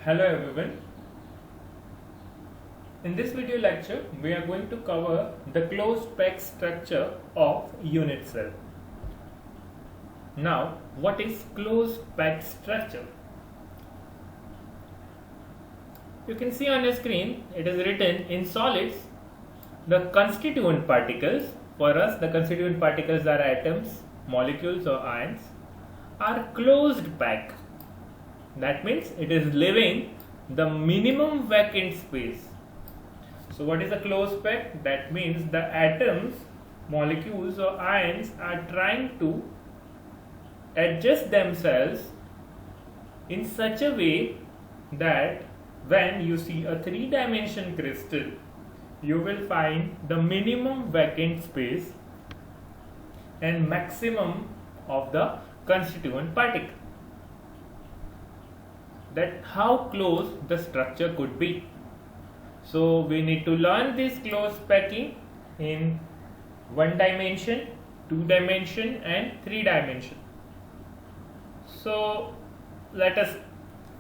Hello everyone. In this video lecture, we are going to cover the closed packed structure of unit cell. Now, what is closed packed structure? You can see on your screen, it is written in solids, the constituent particles, for us the constituent particles are atoms, molecules or ions, are closed pack. That means it is leaving the minimum vacant space. So what is a closed pack? That means the atoms, molecules or ions are trying to adjust themselves in such a way that when you see a three-dimension crystal, you will find the minimum vacant space and maximum of the constituent particle. That how close the structure could be. So we need to learn this close packing in 1 dimension, 2 dimension and 3 dimension. So let us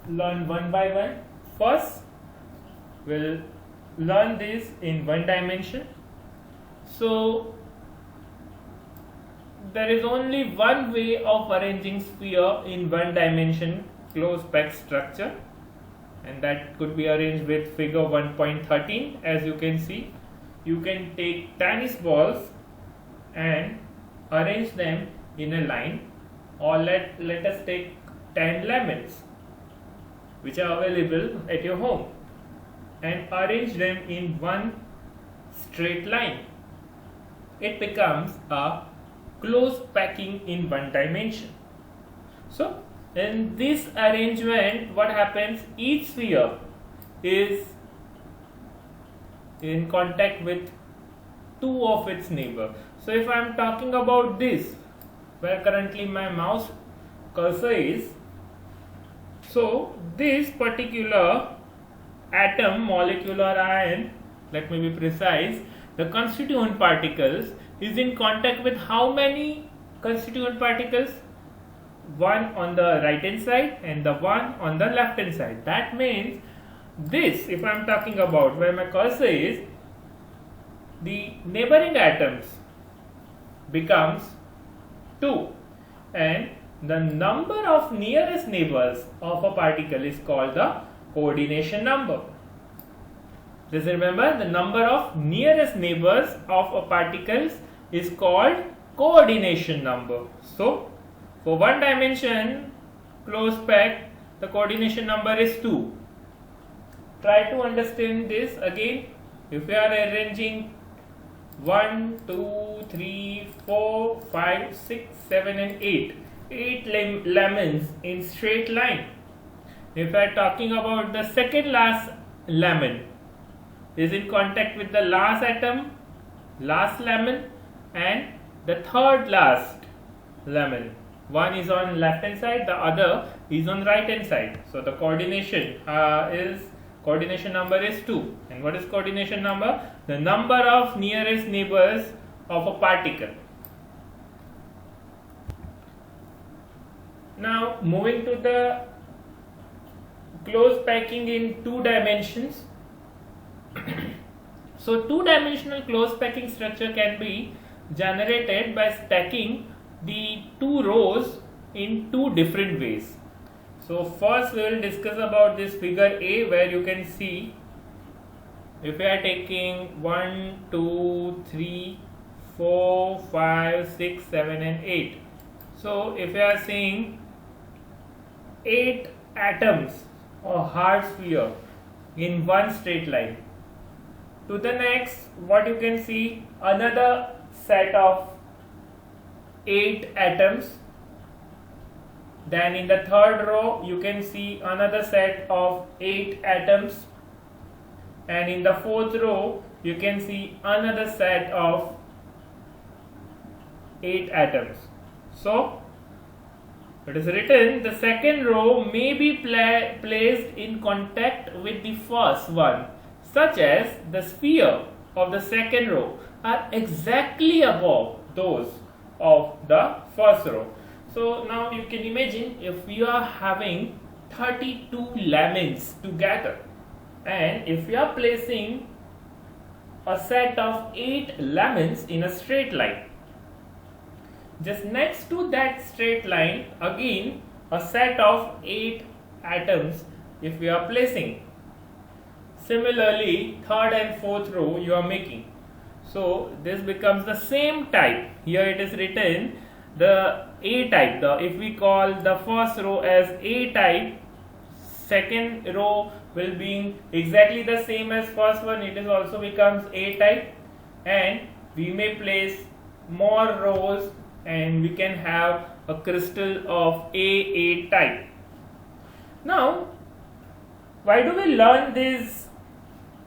learn one by one. First we'll learn this in 1 dimension. So there is only one way of arranging sphere in 1 dimension closed packed structure, and that could be arranged with figure 1.13. As you can see, you can take tennis balls and arrange them in a line, or let us take 10 lemons which are available at your home and arrange them in one straight line. It becomes a closed packing in 1 dimension. So in this arrangement, what happens? Each sphere is in contact with two of its neighbor. So if I am talking about this, where currently my mouse cursor is, so this particular atom, molecule or ion, let me be precise, the constituent particles is in contact with how many constituent particles? One on the right hand side and the one on the left hand side. That means this, if I am talking about where my cursor is, the neighboring atoms becomes 2 and the number of nearest neighbors of a particle is called the coordination number. Just remember, the number of nearest neighbors of a particle is called coordination number. So for 1 dimension closed pack, the coordination number is 2. Try to understand this again. If we are arranging 1, 2, 3, 4, 5, 6, 7 and 8 lemons in straight line. If I are talking about the second last lemon is in contact with the last atom, last lemon and the third last lemon. One is on left hand side, the other is on right hand side. So the coordination number is 2. And what is coordination number? The number of nearest neighbors of a particle. Now moving to the closed packing in 2 dimensions. So 2-dimensional closed packing structure can be generated by stacking the 2 rows in 2 different ways. So first we will discuss about this figure A, where you can see if we are taking 1, 2, 3, 4, 5, 6, 7 and 8. So if we are seeing 8 atoms or hard sphere in one straight line. To the next, what you can see, another set of 8 atoms. Then in the third row you can see another set of 8 atoms, and in the fourth row you can see another set of 8 atoms. So it is written the second row may be placed in contact with the first one, such as the sphere of the second row are exactly above those of the first row. So now you can imagine if you are having 32 lamins together, and if we are placing a set of 8 lamins in a straight line, just next to that straight line again a set of 8 atoms if we are placing. Similarly, third and fourth row you are making. So this becomes the same type. Here it is written the A type. If we call the first row as A type, second row will be exactly the same as first one. It is also becomes A type, and we may place more rows and we can have a crystal of AA type. Now, why do we learn this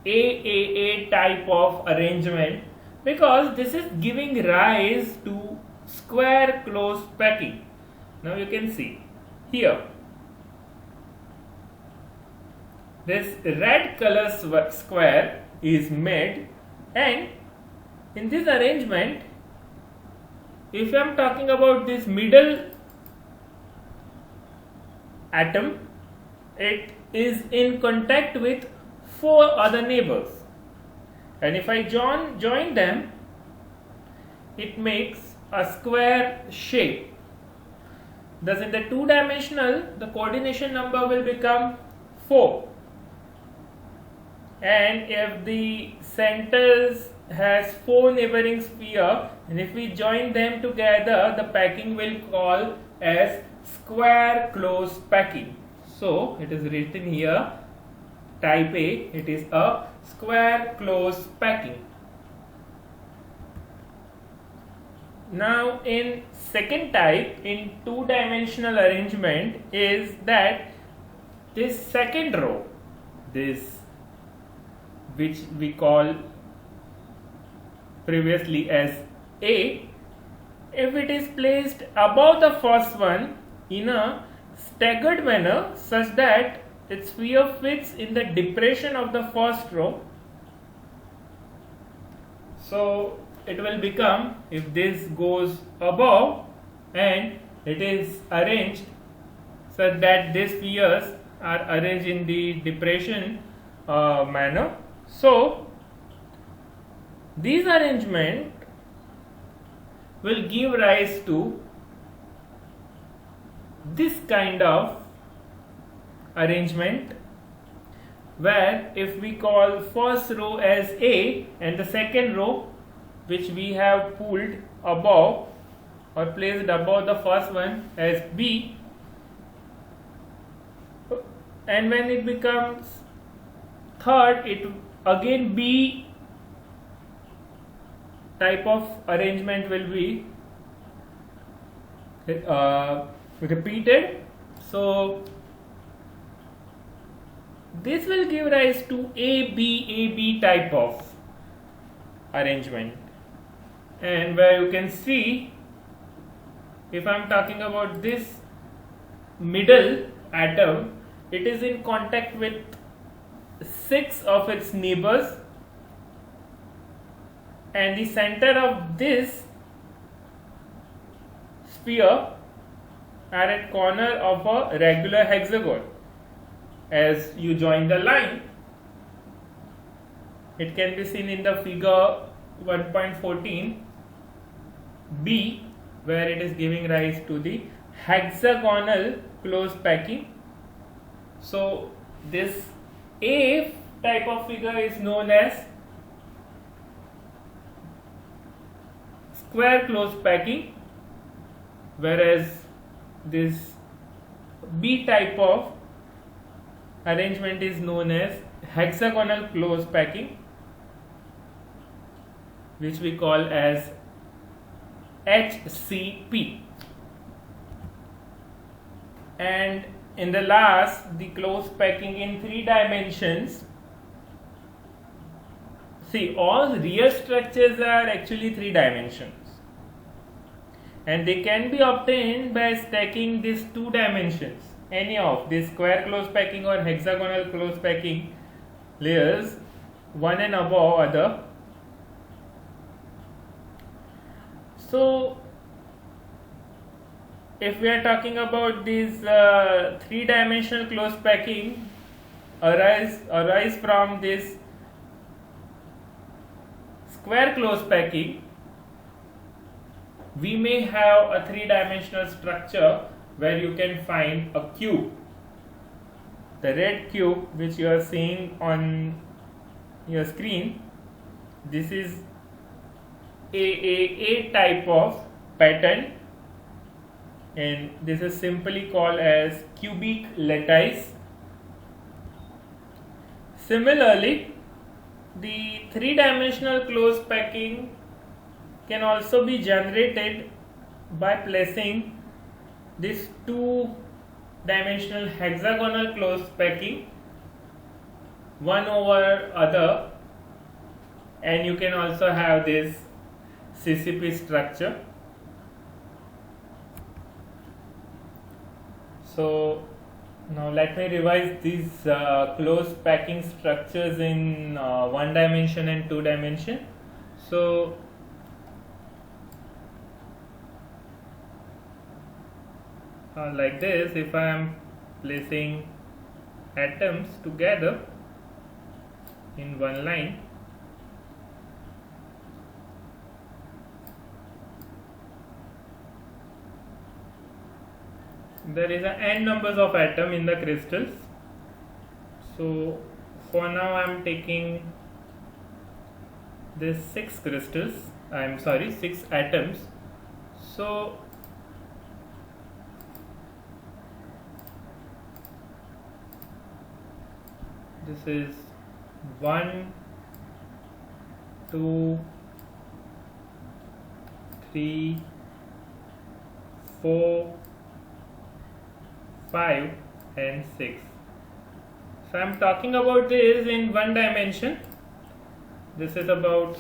AAA type of arrangement? Because this is giving rise to square close packing. Now you can see here this red color square is made, and in this arrangement, if I am talking about this middle atom, it is in contact with 4 other neighbors, and if I join them, it makes a square shape. Thus in the 2-dimensional, the coordination number will become 4, and if the centers has 4 neighboring sphere, and if we join them together, the packing will call as square close packing. So it is written here type A, it is a square close packing. Now in second type, in 2-dimensional arrangement, is that this second row, this which we call previously as A, if it is placed above the first one in a staggered manner such that its sphere fits in the depression of the first row, so it will become, if this goes above and it is arranged such that these spheres are arranged in the depression manner, so these arrangement will give rise to this kind of arrangement, where if we call first row as A and the second row which we have pulled above or placed above the first one as B, and when it becomes third, it again B type of arrangement will be repeated. So this will give rise to AB type of arrangement, and where you can see, if I am talking about this middle atom, it is in contact with 6 of its neighbors, and the center of this sphere are at corner of a regular hexagon. As you join the line, it can be seen in the figure 1.14 B, where it is giving rise to the hexagonal close packing. So this A type of figure is known as square close packing, whereas this B type of arrangement is known as hexagonal close packing, which we call as HCP. And in the last, the close packing in 3 dimensions. See, all real structures are actually 3 dimensions, and they can be obtained by stacking these 2 dimensions, any of this square close packing or hexagonal close packing layers, one and above other. So if we are talking about these three-dimensional close packing arise from this square close packing, we may have a three-dimensional structure where you can find a cube. The red cube which you are seeing on your screen, this is a type of pattern, and this is simply called as cubic lattice. Similarly, the three-dimensional close packing can also be generated by placing this two-dimensional hexagonal close packing one over other, and you can also have this CCP structure. So now let me revise these close packing structures in one dimension and two dimension. So like this, if I am placing atoms together in one line, there is an n numbers of atom in the crystals. So for now I am taking this 6 crystals, I am sorry 6 atoms. So this is 1, 2, 3, 4, 5 and 6. So I am talking about this in one dimension. This is about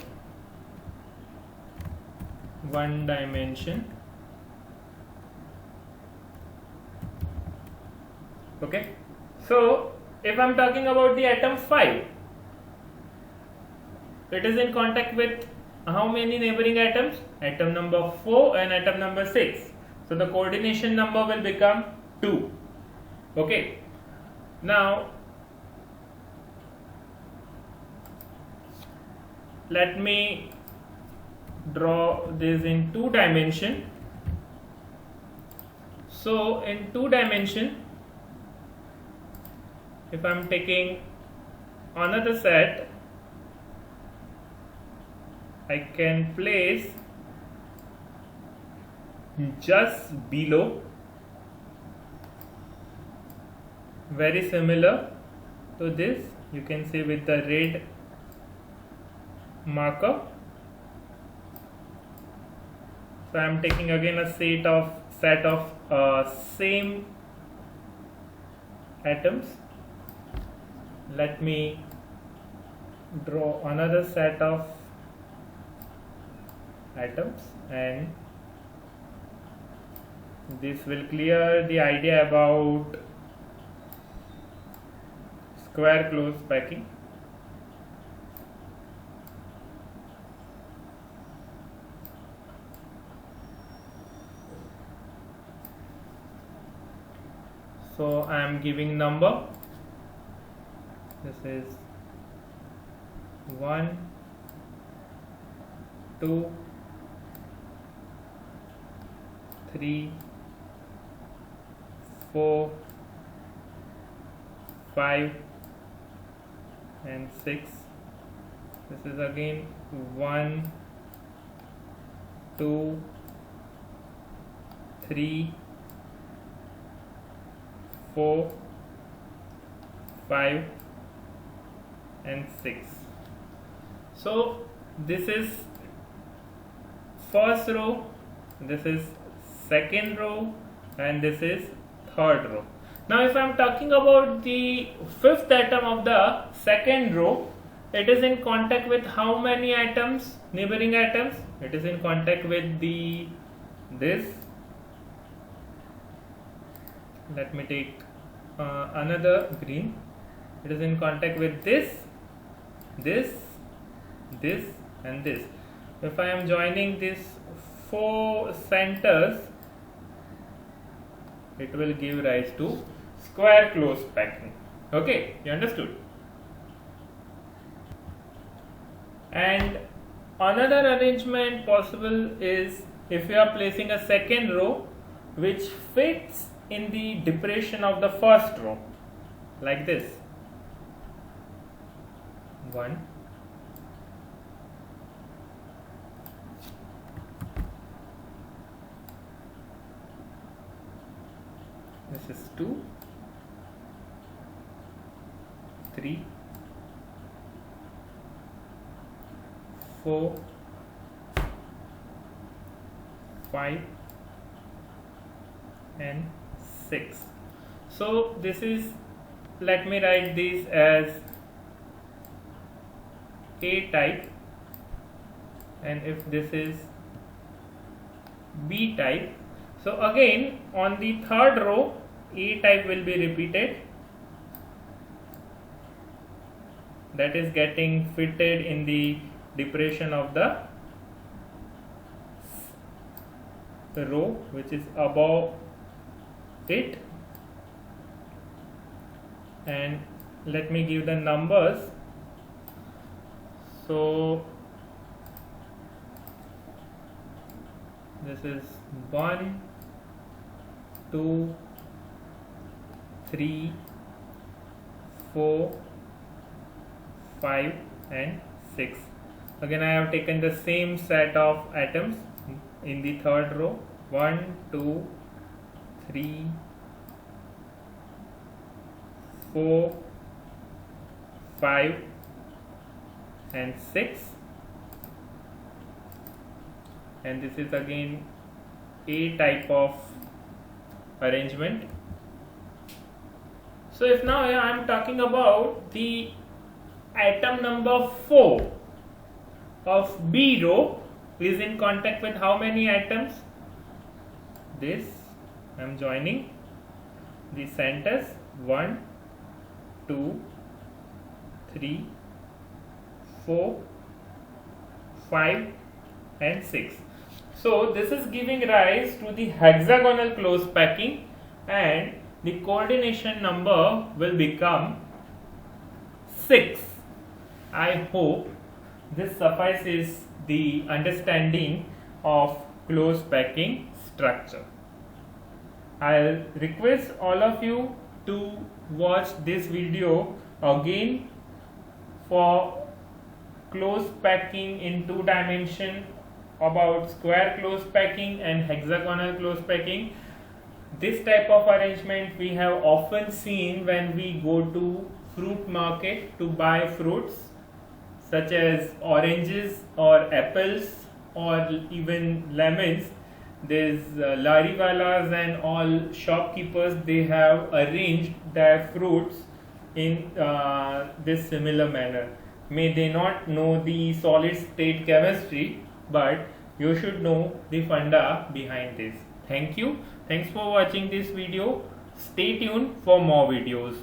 one dimension. Okay, so if I am talking about the atom 5, it is in contact with how many neighboring atoms? Atom number 4 and atom number 6. So the coordination number will become 2. Okay, now let me draw this in two dimension. So in two dimension, if I am taking another set, I can place just below, very similar to this, you can see with the red marker. So I am taking again a set of same atoms. Let me draw another set of atoms, and this will clear the idea about square close packing. So I am giving number. This is 1, 2, 3, 4, 5 and 6. This is again 1, 2, 3, 4, 5 and 6. So this is first row, this is second row, and this is third row. Now if I am talking about the fifth atom of the second row, it is in contact with how many atoms, neighboring atoms? It is in contact with this. Let me take another green. It is in contact with this, and this. If I am joining these 4 centers, it will give rise to square close packing. Okay, you understood? And another arrangement possible is if you are placing a second row which fits in the depression of the first row, like this. 1, this is 2, 3, 4, 5 and 6. So this is, let me write this as A type, and if this is B type. So again on the third row A type will be repeated, that is getting fitted in the depression of the row which is above it. And let me give the numbers. So this is 1, 2, 3, 4, 5 and 6. Again I have taken the same set of atoms in the third row. 1, 2, 3, 4, 5 and 6, and this is again A type of arrangement. So if now I am talking about the atom number 4 of B row is in contact with how many atoms? This I am joining the centers 1, 2, 3, 4, 5 and 6. So this is giving rise to the hexagonal close packing, and the coordination number will become 6. I hope this suffices the understanding of close packing structure. I'll request all of you to watch this video again for close packing in 2 dimension, about square close packing and hexagonal close packing. This type of arrangement we have often seen when we go to fruit market to buy fruits such as oranges or apples or even lemons. There's lariwalas and all shopkeepers, they have arranged their fruits in this similar manner. May they not know the solid state chemistry, but you should know the funda behind this. Thank you. Thanks for watching this video. Stay tuned for more videos.